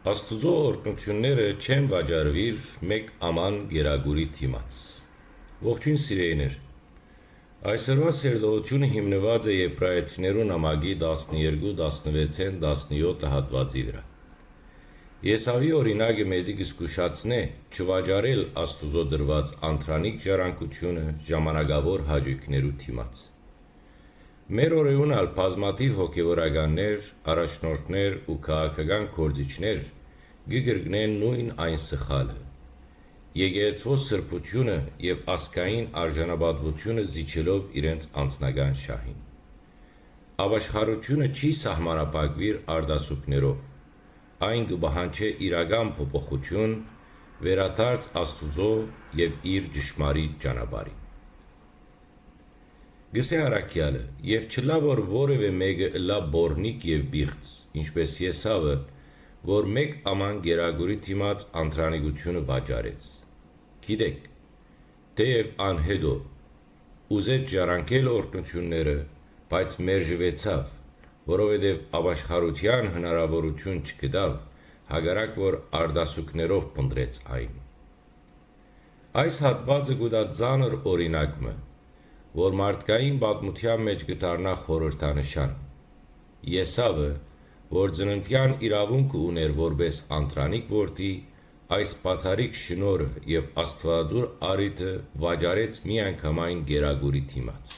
Աստուծո օրհնությունները չեն վաճառվիր մեկ աման գերագուրի թիմաց։ Ողջույն սիրելիներ։ Այսօրվա սերտողությունը հիմնված է Եբրայեցիներու նամակի 12-16-17 հատվածի վրա։ Եսավի օրինակը մեզի կզգուշացնե չվաճառել Աստուծո դրված անթրանիկ ժառանգությունը ժամանակավոր հաճույքներու թիմաց։ Մեր օրերուն ալ բազմաթիվ հոգևորականներ, առաջնորդներ ու քաղաքական գործիչներ գգրգնեն նույն այն սխալը։ Եկեղեցվո սրբությունը եւ ասկային արժանապատվությունը զիջելով իրենց անձնական շահին։ Ապաշխարությունը չի սահմանափակվիր արդասուքներով, այն կբահանջե իրական փոփոխություն, վերադարձ Աստուծո եւ իր ճշմարիտ ճանապարհին։ Գսե առաքյալը եւ չլա որ որևէ մեկը լա բորնիկ եւ բիղծ, ինչպես Եսավը, որ մեկ աման գերագուրի թիմաց անթրանիկությունը վաճառեց։ Գիտեք, թեև անհետո ուզեց ժառանգել օրհնությունները, բայց մերժվեցավ, որովհետեւ ապաշխարության հնարավորություն չգտավ, հակառակ որ արդասուքներով փնտրեց այն։ Այս հատվածը գուտա ծանր օրինակը, որ մարդկային պատմության մեջ կդառնա խորհրդանշան։ Եսավը, որ ծննդյան իրավունք ուներ որպես անթրանիկ որդի, այս բացառիկ շնորհը եւ աստվածուր առիթը վաճառեց միանգամայն գերագուրի թիմաց։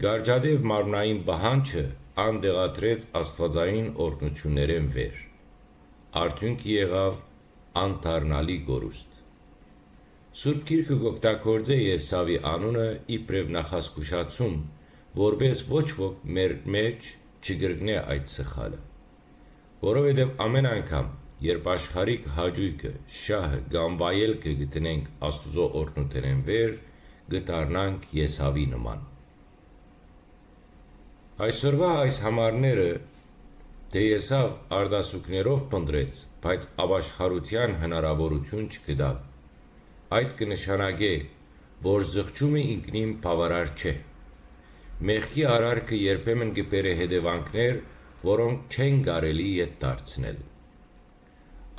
Գարջադեւ մարմնային բանջը անդեղադրեց աստվածային օրհնություններեն վեր։ Արդյունքը եղավ անթարնալի գորուստ։ Սուրբ Գիրքը կօգտագործե Եսավի անունը իբրև նախասկուշացում, որպես ոչ ոք մեր մեջ չգրգնե այդ սխալը, որովհետև ամեն անգամ, երբ աշխարհիկ հաճույքը, շահը կամ վայելքը գտնենք Աստուծո օրհնություններեն վեր, գտարնանք Եսավի նման։ Այսօրվա այս համարները, թե Եսավ արդասուքներով փնտրեց, բայց ապաշխարության հնարավորություն չգտավ, այդ կնշանակե, որ զղջումը ինքնին բավարար չէ։ Մեղքի արարքը երբեմն կբերե հետևանքներ, որոնք չեն կարելի ետ դարձնել։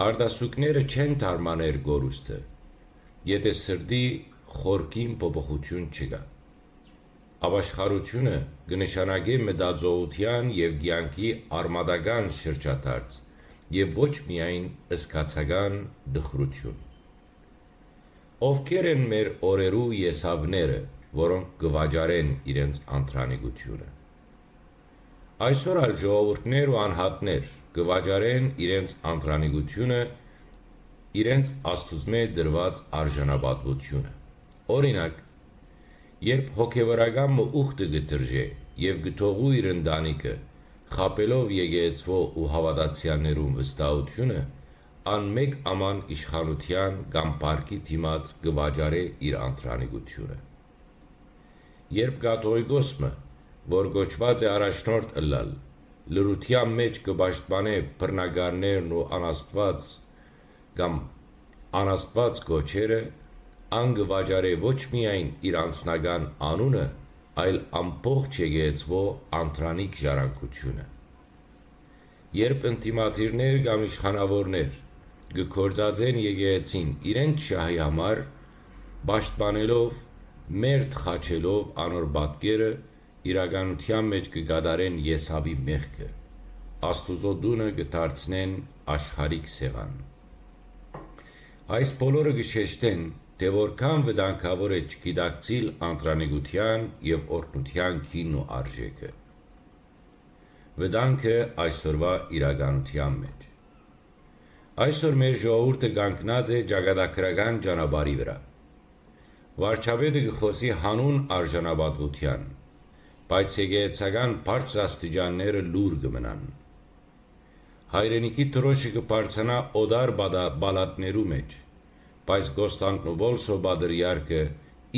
Արդասուքները չեն դարմաներ գորուստը, եթե սրտի խորքին փոփոխություն չկա։ Ապաշխարությունը կնշանակե մտածողության եւ կյանքի արմատական շրջադարձ եւ ոչ միայն զգացական դխրություն։ Ովքեր են մեր օրերու Եսավները, որոնք կվաճառեն իրենց անթրանիկությունը։ Այսօր ալ ժողովուրդներ ու անհատներ կվաճառեն իրենց անթրանիկությունը, իրենց Աստուծմե դրված արժանապատվությունը։ Օրինակ, երբ հոգևորական ուխտը գտրժե եւ գթողու իր ընտանիքը, խապելով եկեղեցվո ու հավատացյալներուն վստահությունը, անմեկ աման իշխանության կամ պարկի թիմաց կվաճառե իր անթրանիկությունը։ Երբ կաթողիկոսը, որ գոչված է առաջնորդ ըլլալ, լրության մեջ կպաշտպանե բռնագարներն ու անաստված գոչերը, ան կվաճառե ոչ միայն իր անձնական անունը, այլ ամբողջ եկեղեցվո անթրանիկ ժառանգությունը։ Երբ ընտիմադիրներ կամ իշխանավորներ կգործածեն եկեղեցին իրենց շահի համար, պաշտպանելով, մերթ խաչելով անոր պատկերը, իրականության մեջ կկատարեն Եսավի մեղքը, Աստուծո տունը կդարձնեն աշխարհիկ սեղան։ Այս բոլորը կշեշտեն, թե որքան վտանգավոր է չգիտակցիլ անթրանիկության եւ օրհնության գինն ու արժեքը։ Վտանգը այսօրվա իրականության մեջ։ Այսօր մեր ժողովուրդը կանգնած է ճակատագրական ճանապարհի վրա։ Վարչապետը կխոսի հանուն արժանապատվության, բայց եկեղեցական բարձրաստիճանները լուր կմնան։ Հայրենիքի դրոշը կբարձրանա օդար բալատներու մեջ, բայց Կոստանդնուպոլ սոբադրիարքը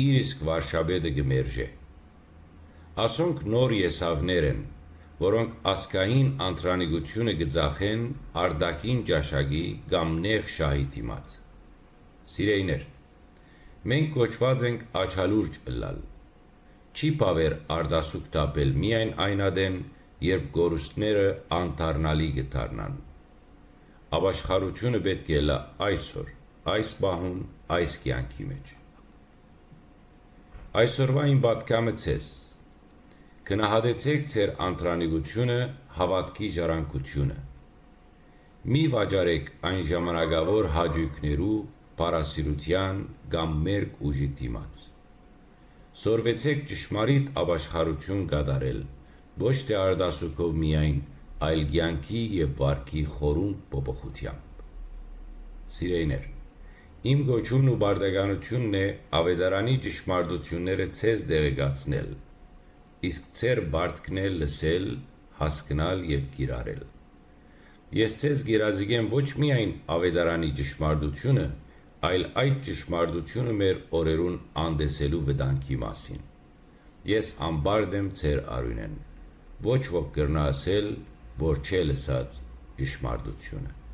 իր իսկ վարշապետը կմերժե։ Ասոնք նոր Եսավներ են, որոնք ասկային անթրանիկությունը կծախեն արդակին ճաշակի կամ նեղ շահի դիմաց։ Սիրելիներ, մենք կոչված ենք աչալուրջ ըլլալ։ Չի բավեր արդասուք տապել միայն այնադեն, երբ գորուստները անթարնալի կդառնան։ Ապաշխարությունը պետք է լա այսօր, այս բահուն, այս կյանքի մեջ։ Այսօրվա իմ պատկամը ցես։ Գնահատեցեք ձեր անտրանիությունը, հավատքի ժառանգությունը։ Մի վաճառեք այն ժամանակավոր հաճույքներու, պարասիրության կամ մերկ ուժի դիմաց։ Սորվեցեք ճշմարիտ ապաշխարություն կատարել, ոչ թե արտասուքով միայն, այլ կյանքի և վարքի խորուն փոփոխությամբ։ Սիրելիներ, իմ գոչումն ու բարդականությունն է ավետարանի ճշմարտությունները ցեզ տեղեկացնել, իսկ ձեր բարդքն է լսել, հասկանալ և կիրառել։ Ես ցեզ գերազիգեմ ոչ միայն ավետարանի ճշմարտությունը, այլ այդ ճշմարտությունը մեր օրերուն անտեսելու վտանգի մասին։ Ես անբարդ եմ ձեր արյունեն, ոչ ոք կրնա ասել, որ չէ լսած ճշմարտությունը։